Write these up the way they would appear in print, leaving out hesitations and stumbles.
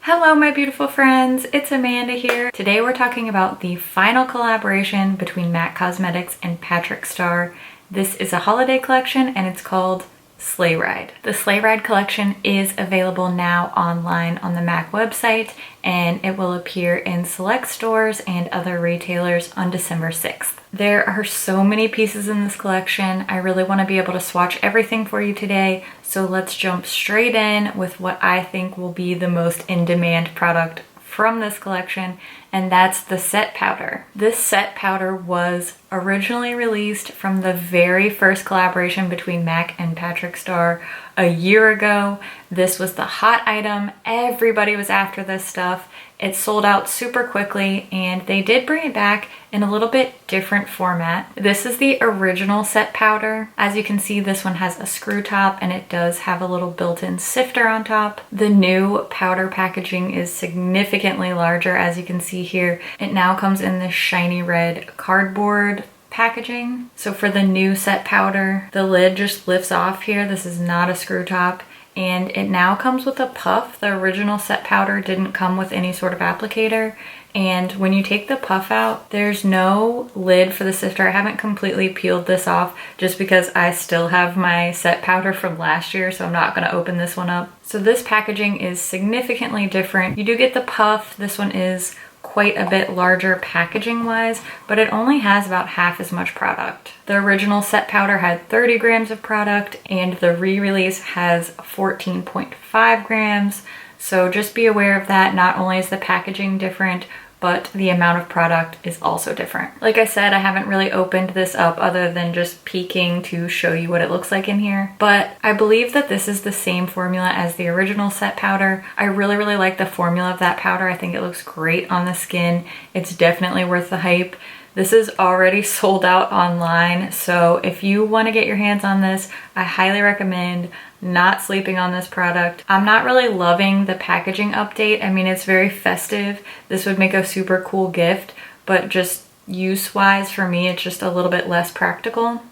Hello my beautiful friends, it's Amanda here. Today we're talking about the final collaboration between MAC Cosmetics and Patrick Starrr. This is a holiday collection and it's called Sleigh Ride. The Sleigh Ride collection is available now online on the MAC website and it will appear in select stores and other retailers on December 6th. There are so many pieces in this collection. I really want to be able to swatch everything for you today, so let's jump straight in with what I think will be the most in-demand product from this collection, and that's the set powder. This set powder was originally released from the very first collaboration between MAC and Patrick Starrr a year ago. This was the hot item. Everybody was after this stuff. It sold out super quickly and they did bring it back in a little bit different format. This is the original set powder. As you can see, this one has a screw top and it does have a little built-in sifter on top. The new powder packaging is significantly larger, as you can see here. It now comes in this shiny red cardboard packaging. So for the new set powder, the lid just lifts off here. This is not a screw top. And it now comes with a puff. The original set powder didn't come with any sort of applicator. And when you take the puff out, there's no lid for the sifter. I haven't completely peeled this off just because I still have my set powder from last year, so I'm not gonna open this one up. So this packaging is significantly different. You do get the puff. This one is quite a bit larger packaging wise, but it only has about half as much product. The original set powder had 30 grams of product and the re-release has 14.5 grams. So just be aware of that. Not only is the packaging different, but the amount of product is also different. Like I said, I haven't really opened this up other than just peeking to show you what it looks like in here. But I believe that this is the same formula as the original set powder. I really like the formula of that powder. I think it looks great on the skin. It's definitely worth the hype. This is already sold out online, so if you want to get your hands on this, I highly recommend not sleeping on this product. I'm not really loving the packaging update. I mean, it's very festive. This would make a super cool gift, but just use-wise for me, it's just a little bit less practical.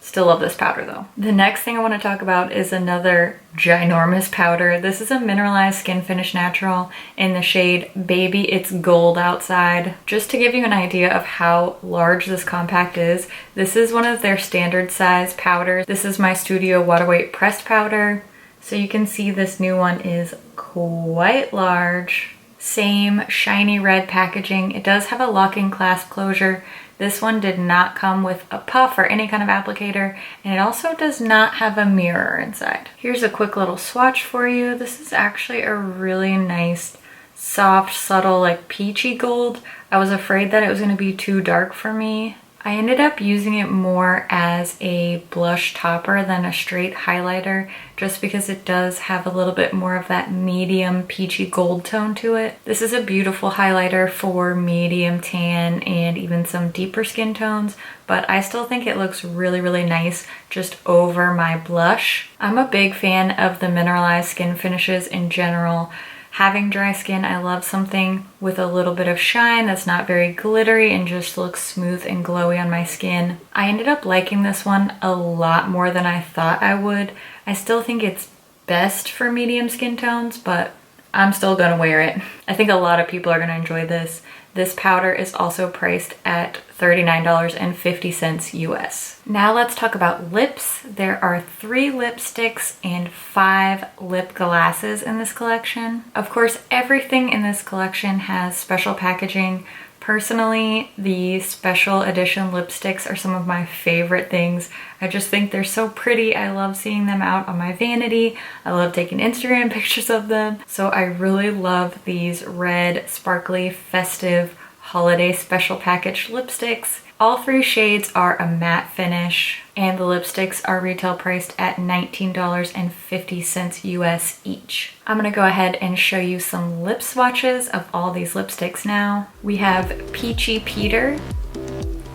Still love this powder though. The next thing I want to talk about is another ginormous powder. This is a mineralized skin finish natural in the shade Baby It's Gold Outside. Just to give you an idea of how large this compact is, this is one of their standard size powders. This is my Studio Water Weight pressed powder. So you can see this new one is quite large. Same shiny red packaging. It does have a locking clasp closure. This one did not come with a puff or any kind of applicator, and it also does not have a mirror inside. Here's a quick little swatch for you. This is actually a really nice, soft, subtle, like peachy gold. I was afraid that it was going to be too dark for me. I ended up using it more as a blush topper than a straight highlighter, just because it does have a little bit more of that medium peachy gold tone to it. This is a beautiful highlighter for medium tan and even some deeper skin tones, but I still think it looks really nice just over my blush. I'm a big fan of the mineralized skin finishes in general. Having dry skin, I love something with a little bit of shine that's not very glittery and just looks smooth and glowy on my skin. I ended up liking this one a lot more than I thought I would. I still think it's best for medium skin tones, but I'm still gonna wear it. I think a lot of people are gonna enjoy this. This powder is also priced at $39.50 US. Now let's talk about lips. There are 3 lipsticks and 5 lip glosses in this collection. Of course, everything in this collection has special packaging. Personally, the special edition lipsticks are some of my favorite things. I just think they're so pretty. I love seeing them out on my vanity. I love taking Instagram pictures of them. So I really love these red, sparkly, festive, holiday special packaged lipsticks. All 3 shades are a matte finish, and the lipsticks are retail priced at $19.50 US each. I'm gonna go ahead and show you some lip swatches of all these lipsticks now. We have Peachy Peter.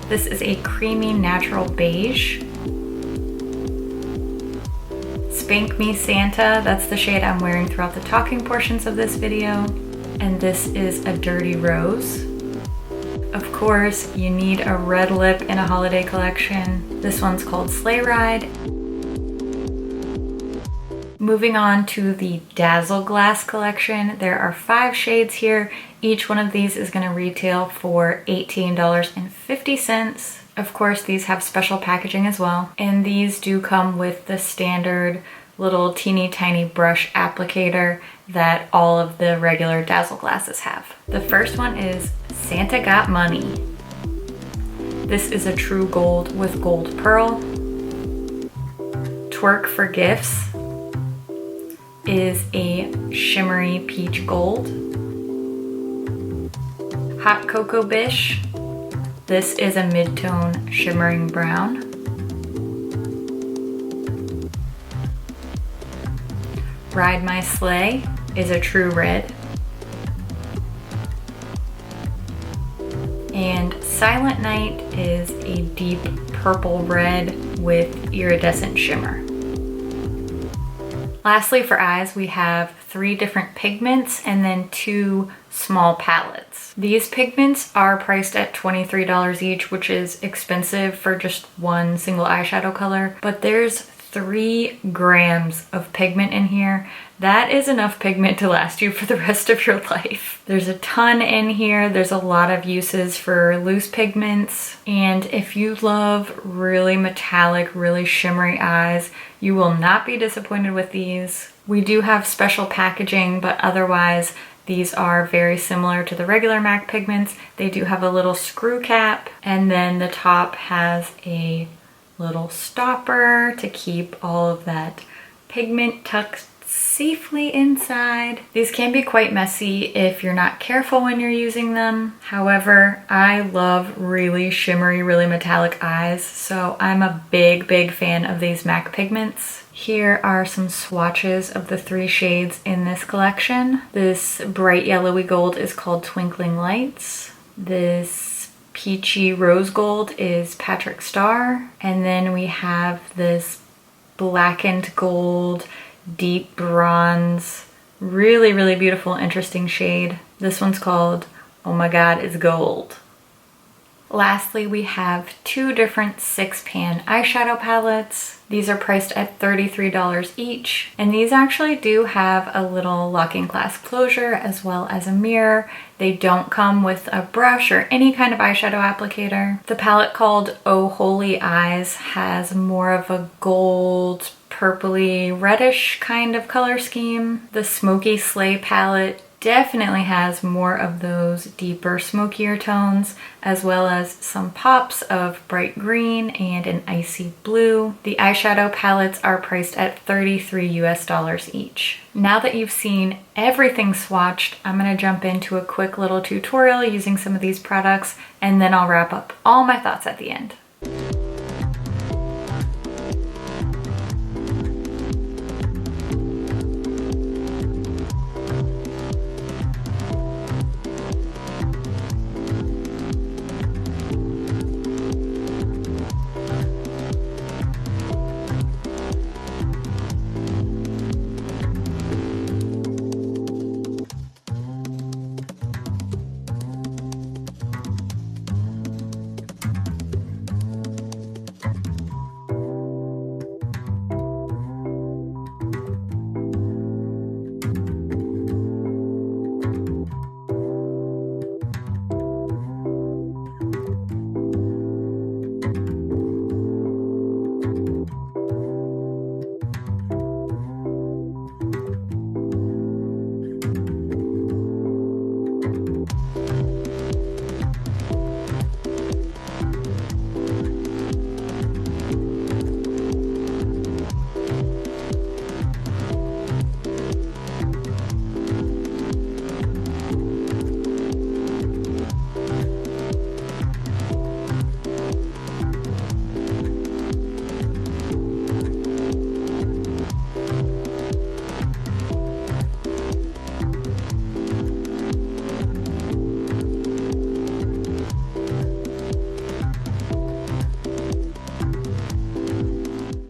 This is a creamy natural beige. Spank Me Santa, that's the shade I'm wearing throughout the talking portions of this video. And this is a Dirty Rose. Of course, you need a red lip in a holiday collection. This one's called Sleigh Ride. Moving on to the Dazzle Glass collection, there are 5 shades here. Each one of these is going to retail for $18.50. Of course, these have special packaging as well. And these do come with the standard little teeny tiny brush applicator that all of the regular Dazzle glasses have. The first one is Santa Got Money. This is a true gold with gold pearl. Twerk for Gifts is a shimmery peach gold. Hot Cocoa Bish, this is a mid-tone shimmering brown. Ride My Sleigh is a true red. And Silent Night is a deep purple red with iridescent shimmer. Lastly, for eyes, we have 3 different pigments and then 2 small palettes. These pigments are priced at $23 each, which is expensive for just one single eyeshadow color, but there's 3 grams of pigment in here. That is enough pigment to last you for the rest of your life. There's a ton in here. There's a lot of uses for loose pigments. And if you love really metallic, really shimmery eyes, you will not be disappointed with these. We do have special packaging, but otherwise these are very similar to the regular MAC pigments. They do have a little screw cap, and then the top has a little stopper to keep all of that pigment tucked safely inside. These can be quite messy if you're not careful when you're using them. However, I love really shimmery, really metallic eyes, so I'm a big fan of these MAC pigments. Here are some swatches of the 3 shades in this collection. This bright yellowy gold is called Twinkling Lights. This peachy rose gold is Patrick Starrr. And then we have this blackened gold, deep bronze, really beautiful, interesting shade. This one's called Oh My God, It's Gold. Lastly, we have 2 different 6-pan eyeshadow palettes. These are priced at $33 each, and these actually do have a little locking glass closure as well as a mirror. They don't come with a brush or any kind of eyeshadow applicator. The palette called Oh Holy Eyes has more of a gold, purpley, reddish kind of color scheme. The Smoky Sleigh palette definitely has more of those deeper, smokier tones, as well as some pops of bright green and an icy blue. The eyeshadow palettes are priced at $33 US each. Now that you've seen everything swatched, I'm gonna jump into a quick little tutorial using some of these products, and then I'll wrap up all my thoughts at the end.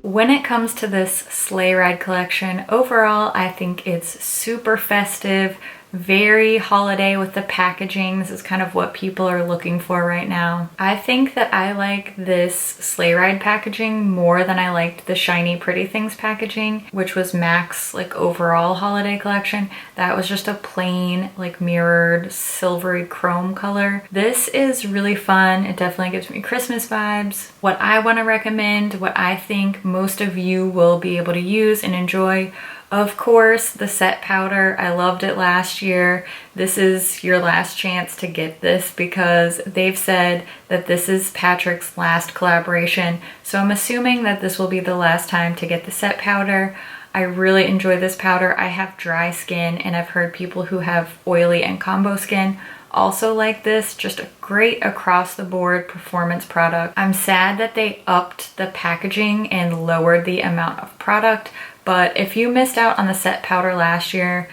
When it comes to this sleigh ride collection, overall I think it's super festive, Very holiday with the packaging. This is kind of what people are looking for right now. I think that I like this Sleigh Ride packaging more than I liked the Shiny Pretty Things packaging, which was MAC's like overall holiday collection. That was just a plain like mirrored silvery chrome color. This is really fun. It definitely gives me Christmas vibes. What I want to recommend, what I think most of you will be able to use and enjoy, of course, the set powder. I loved it last year. This is your last chance to get this because they've said that this is Patrick's last collaboration. So I'm assuming that this will be the last time to get the set powder. I really enjoy this powder. I have dry skin and I've heard people who have oily and combo skin also like this. Just a great across the board performance product. I'm sad that they upped the packaging and lowered the amount of product. But if you missed out on the set powder last year,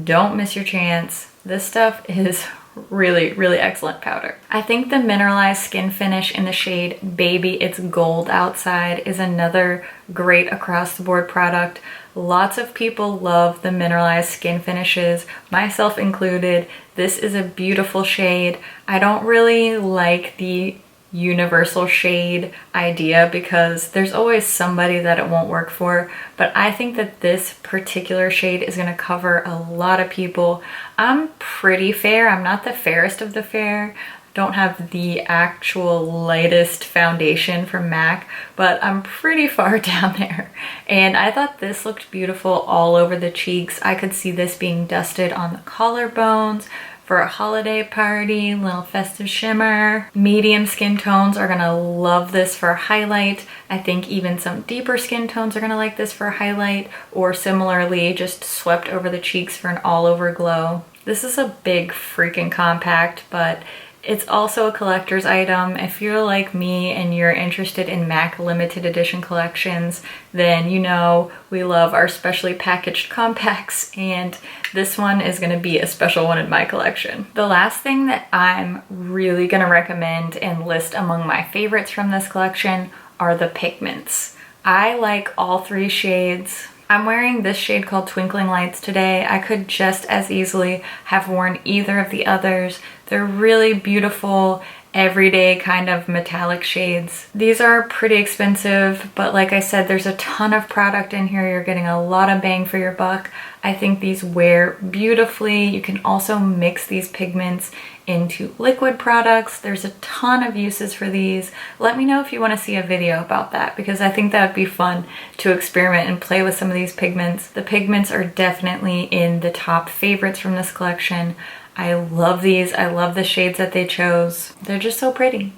don't miss your chance. This stuff is really, really excellent powder. I think the mineralized skin finish in the shade Baby It's Gold Outside is another great across the board product. Lots of people love the mineralized skin finishes, myself included. This is a beautiful shade. I don't really like the universal shade idea because there's always somebody that it won't work for, but I think that this particular shade is going to cover a lot of people. I'm pretty fair. I'm not the fairest of the fair. Don't have the actual lightest foundation from MAC, but I'm pretty far down there. And I thought this looked beautiful all over the cheeks. I could see this being dusted on the collarbones for a holiday party, little festive shimmer. Medium skin tones are gonna love this for a highlight. I think even some deeper skin tones are gonna like this for a highlight, or similarly just swept over the cheeks for an all over glow. This is a big freaking compact, but it's also a collector's item. If you're like me and you're interested in MAC limited edition collections, then you know we love our specially packaged compacts, and this one is gonna be a special one in my collection. The last thing that I'm really gonna recommend and list among my favorites from this collection are the pigments. I like all three shades. I'm wearing this shade called Twinkling Lights today. I could just as easily have worn either of the others. They're really beautiful, everyday kind of metallic shades. These are pretty expensive, but like I said, there's a ton of product in here. You're getting a lot of bang for your buck. I think these wear beautifully. You can also mix these pigments into liquid products. There's a ton of uses for these. Let me know if you want to see a video about that, because I think that would be fun to experiment and play with some of these pigments. The pigments are definitely in the top favorites from this collection. I love these. I love the shades that they chose. They're just so pretty.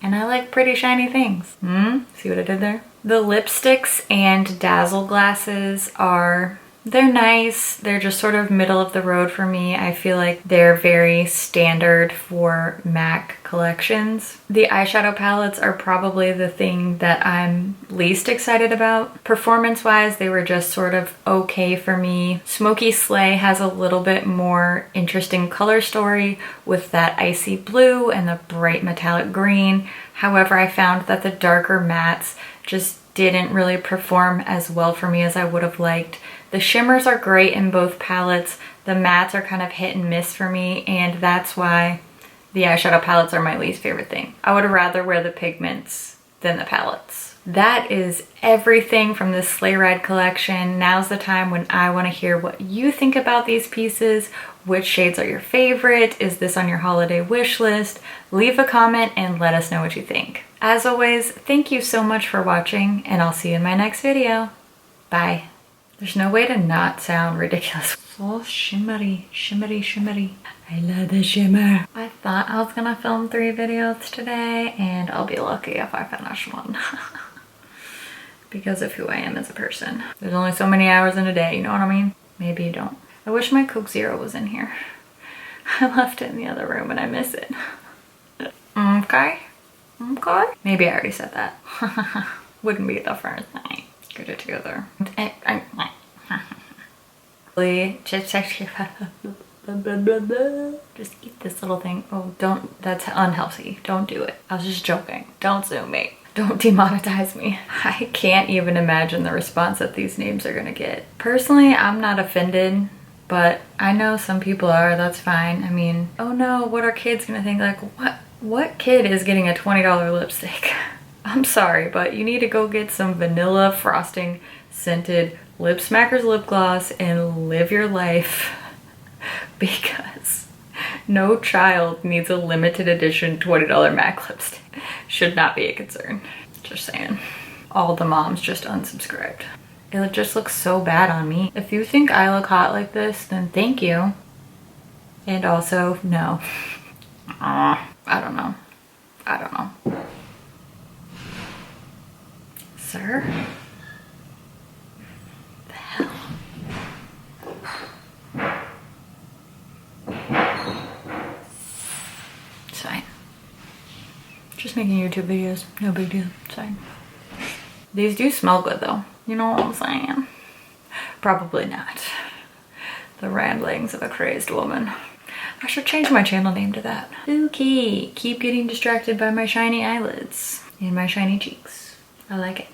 And I like pretty shiny things. See what I did there? The lipsticks and dazzle glasses they're nice. They're just sort of middle of the road for me. I feel like they're very standard for MAC collections. The eyeshadow palettes are probably the thing that I'm least excited about. Performance-wise, they were just sort of okay for me. Smoky Sleigh has a little bit more interesting color story with that icy blue and the bright metallic green. However, I found that the darker mattes just didn't really perform as well for me as I would have liked. The shimmers are great in both palettes. The mattes are kind of hit and miss for me, and that's why the eyeshadow palettes are my least favorite thing. I would rather wear the pigments than the palettes. That is everything from this Sleigh Ride collection. Now's the time when I want to hear what you think about these pieces. Which shades are your favorite? Is this on your holiday wish list? Leave a comment and let us know what you think. As always, thank you so much for watching, and I'll see you in my next video. Bye. There's no way to not sound ridiculous. So shimmery, shimmery, shimmery. I love the shimmer. I thought I was gonna film 3 videos today, and I'll be lucky if I finish one. Because of who I am as a person. There's only so many hours in a day, you know what I mean? Maybe you don't. I wish my Coke Zero was in here. I left it in the other room and I miss it. Okay? Okay? Maybe I already said that. Wouldn't be the first thing. Get it together. Just eat this little thing. Oh, don't. That's unhealthy. Don't do it. I was just joking. Don't sue me. Don't demonetize me. I can't even imagine the response that these names are gonna get. Personally, I'm not offended but I know some people are, that's fine. I mean, oh no, what are kids gonna think? Like, what kid is getting a $20 lipstick? I'm sorry, but you need to go get some vanilla frosting scented Lip Smackers lip gloss and live your life, because no child needs a limited edition $20 MAC lipstick. Should not be a concern. Just saying. All the moms just unsubscribed. It just looks so bad on me. If you think I look hot like this, then thank you. And also, no. I don't know. I don't know. Sir? The hell? It's fine. Just making YouTube videos. No big deal. It's fine. These do smell good though. You know what I'm saying? Probably not. The ramblings of a crazed woman. I should change my channel name to that. Okay, keep getting distracted by my shiny eyelids and my shiny cheeks. I like it.